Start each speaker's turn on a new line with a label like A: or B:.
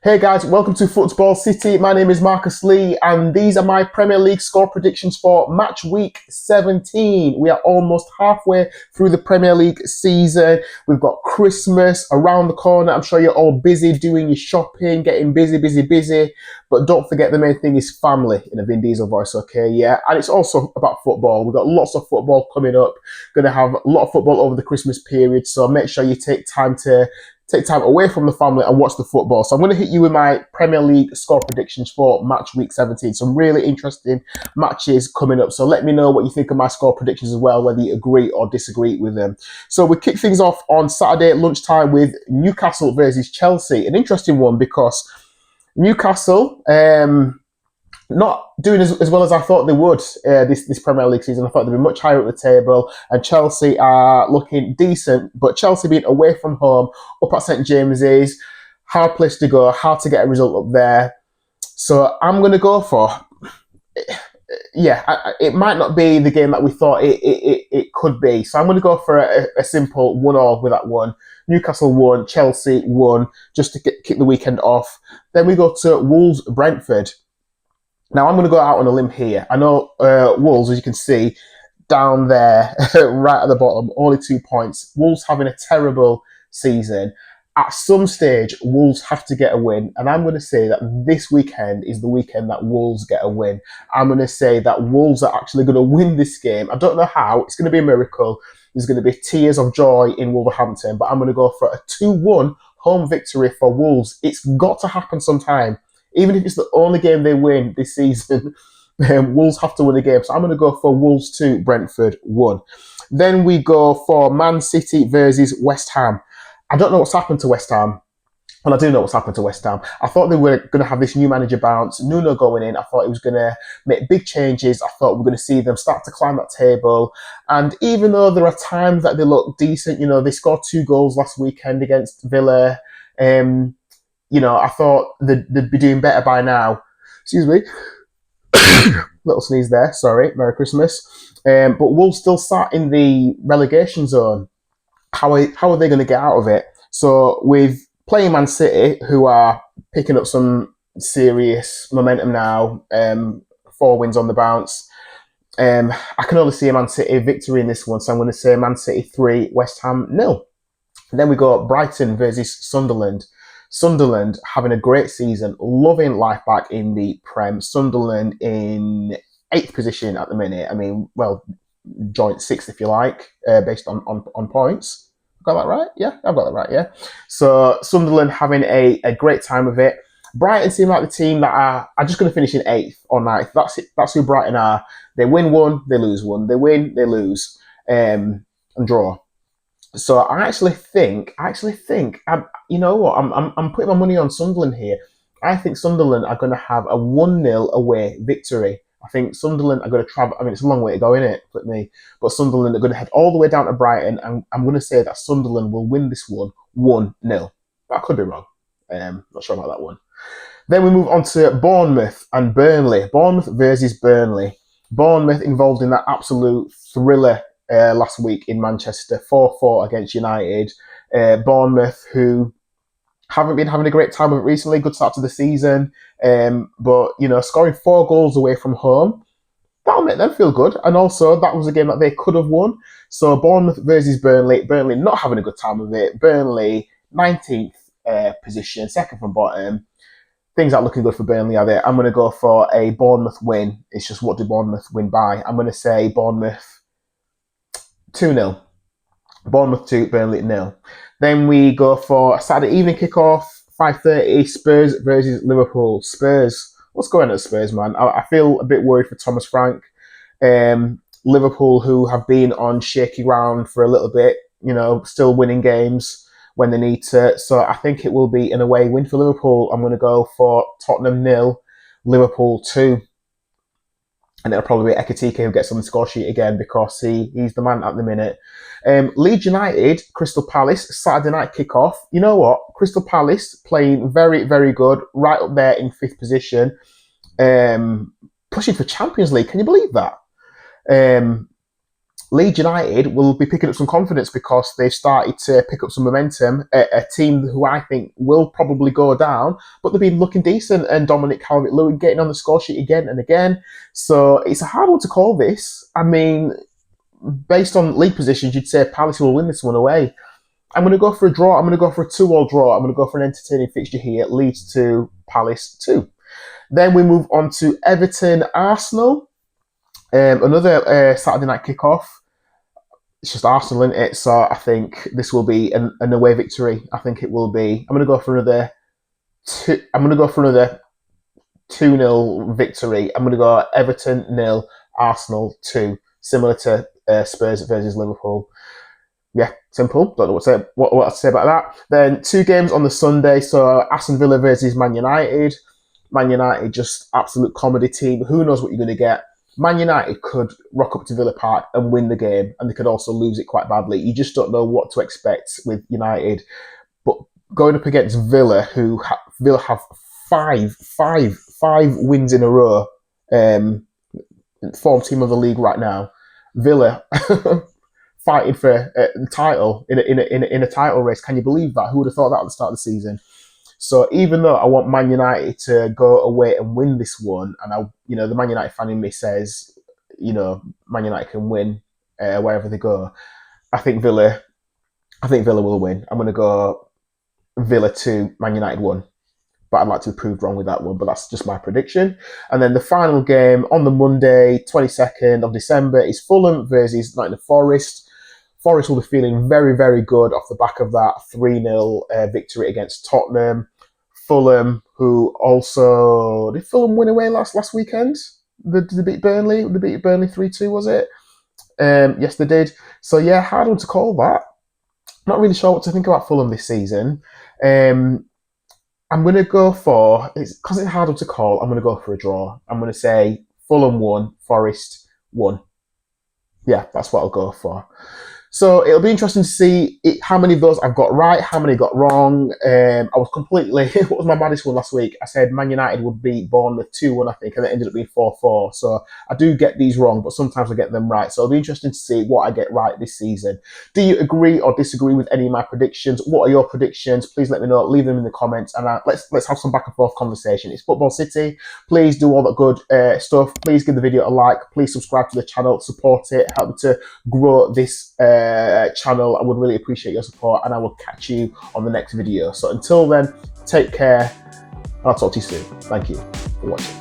A: Hey guys, welcome to Football City. My name is Marcus Lee, and these are my Premier League score predictions for match week 17. We are almost halfway through the Premier League season. We've got Christmas around the corner. I'm sure you're all busy doing your shopping, getting busy. But don't forget the main thing is family in a Vin Diesel voice, okay? Yeah, and it's also about football. We've got lots of football coming up. Going to have a lot of football over the Christmas period, so make sure you take time away from the family and watch the football. So I'm going to hit you with my Premier League score predictions for match week 17. Some really interesting matches coming up. So let me know what you think of my score predictions as well, whether you agree or disagree with them. So we kick things off on Saturday at lunchtime with Newcastle versus Chelsea. An interesting one because Newcastle, not doing as well as I thought they would this Premier League season. I thought they'd be much higher at the table, and Chelsea are looking decent. But Chelsea being away from home, up at St James's, hard place to go, hard to get a result up there. So I'm going to go for, it might not be the game that we thought it could be. So I'm going to go for a simple 1-1 with that one. Newcastle won, Chelsea won, just to kick the weekend off. Then we go to Wolves Brentford. Now, I'm going to go out on a limb here. I know Wolves, as you can see, down there, right at the bottom, only 2 points. Wolves having a terrible season. At some stage, Wolves have to get a win. And I'm going to say that this weekend is the weekend that Wolves get a win. I'm going to say that Wolves are actually going to win this game. I don't know how. It's going to be a miracle. There's going to be tears of joy in Wolverhampton. But I'm going to go for a 2-1 home victory for Wolves. It's got to happen sometime. Even if it's the only game they win this season, Wolves have to win a game. So I'm going to go for Wolves 2, Brentford 1. Then we go for Man City versus West Ham. I don't know what's happened to West Ham. Well, I do know what's happened to West Ham. I thought they were going to have this new manager bounce. Nuno going in. I thought he was going to make big changes. I thought we were going to see them start to climb that table. And even though there are times that they look decent, they scored 2 goals last weekend against Villa. I thought they'd be doing better by now. Excuse me. Little sneeze there. Sorry. Merry Christmas. But Wolves still sat in the relegation zone. How are they going to get out of it? So with playing Man City, who are picking up some serious momentum now, 4 wins on the bounce, I can only see a Man City victory in this one. So I'm going to say Man City 3, West Ham 0. And then we go Brighton versus Sunderland. Sunderland having a great season, loving life back in the Prem. Sunderland in 8th position at the minute. I mean, well, joint 6th if you like, based on points. Got that right? Yeah, I've got that right, yeah. So Sunderland having a great time of it. Brighton seem like the team that are just going to finish in 8th or 9th. That's it. That's who Brighton are. They win 1, they lose 1. They win, they lose, and draw. So I actually think, you know what? I'm putting my money on Sunderland here. I think Sunderland are going to have a 1-0 away victory. I think Sunderland are going to travel. I mean, it's a long way to go, innit? Flip me. But Sunderland are going to head all the way down to Brighton, and I'm going to say that Sunderland will win this one 1-0. I could be wrong. Not sure about that one. Then we move on to Bournemouth and Burnley. Bournemouth versus Burnley. Bournemouth involved in that absolute thriller last week in Manchester, 4-4 against United. Bournemouth, who haven't been having a great time of it recently, good start to the season, but scoring 4 goals away from home, that'll make them feel good. And also, that was a game that they could have won. So Bournemouth versus Burnley. Burnley not having a good time of it. Burnley 19th position, second from bottom. Things aren't looking good for Burnley, are they? I'm going to go for a Bournemouth win. It's just, what did Bournemouth win by? I'm going to say Bournemouth 2-0. Bournemouth 2, Burnley 0. Then we go for a Saturday evening kickoff, 5:30, Spurs versus Liverpool. Spurs, what's going on at Spurs, man? I feel a bit worried for Thomas Frank. Liverpool, who have been on shaky ground for a little bit, still winning games when they need to. So I think it will be an away win for Liverpool. I'm going to go for Tottenham 0, Liverpool 2. And it'll probably be Ekitike who gets on the score sheet again because he's the man at the minute. Leeds United, Crystal Palace, Saturday night kickoff. You know what? Crystal Palace playing very, very good, right up there in 5th position, pushing for Champions League. Can you believe that? Leeds United will be picking up some confidence because they've started to pick up some momentum. A team who I think will probably go down, but they've been looking decent. And Dominic Calvert-Lewin getting on the score sheet again and again. So it's a hard one to call this. I mean, based on league positions, you'd say Palace will win this one away. I'm going to go for a draw. I'm going to go for a 2-2 draw. I'm going to go for an entertaining fixture here. Leeds 2, Palace 2. Then we move on to Everton Arsenal. Another Saturday night kickoff. It's just Arsenal in it, so I think this will be an away victory. I think it will be. I'm going to go for another 2-0 victory. I'm going to go Everton 0, Arsenal 2, similar to Spurs versus Liverpool. Yeah, simple. Don't know what to say about that. Then 2 games on the Sunday. So Aston Villa versus Man United. Man United, just absolute comedy team. Who knows what you're going to get? Man United could rock up to Villa Park and win the game, and they could also lose it quite badly. You just don't know what to expect with United. But going up against Villa, who Villa have five wins in a row, form team of the league right now. Villa fighting for the title in a title race. Can you believe that? Who would have thought that at the start of the season? So even though I want Man United to go away and win this one, and the Man United fan in me says, Man United can win wherever they go. I think Villa will win. I'm going to go Villa 2, Man United 1. But I'd like to be proved wrong with that one, but that's just my prediction. And then the final game on the Monday, 22nd of December, is Fulham versus Nottingham Forest. Forest will be feeling very, very good off the back of that 3-0 victory against Tottenham. Fulham, who also... Did Fulham win away last weekend? Did they beat Burnley? They beat Burnley 3-2, was it? Yes, they did. So, yeah, hard one to call that. Not really sure what to think about Fulham this season. I'm going to go for... Because it's hard one to call, I'm going to go for a draw. I'm going to say Fulham 1, Forest 1. Yeah, that's what I'll go for. So it'll be interesting to see how many of those I've got right, how many got wrong. I was completely... What was my maddest one last week? I said Man United would beat Bournemouth 2-1, I think, and it ended up being 4-4. So I do get these wrong, but sometimes I get them right. So it'll be interesting to see what I get right this season. Do you agree or disagree with any of my predictions? What are your predictions? Please let me know. Leave them in the comments, and let's have some back and forth conversation. It's Football City. Please do all that good stuff. Please give the video a like. Please subscribe to the channel. Support it. Help me to grow this channel. I would really appreciate your support, and I will catch you on the next video. So until then, take care, and I'll talk to you soon. Thank you for watching.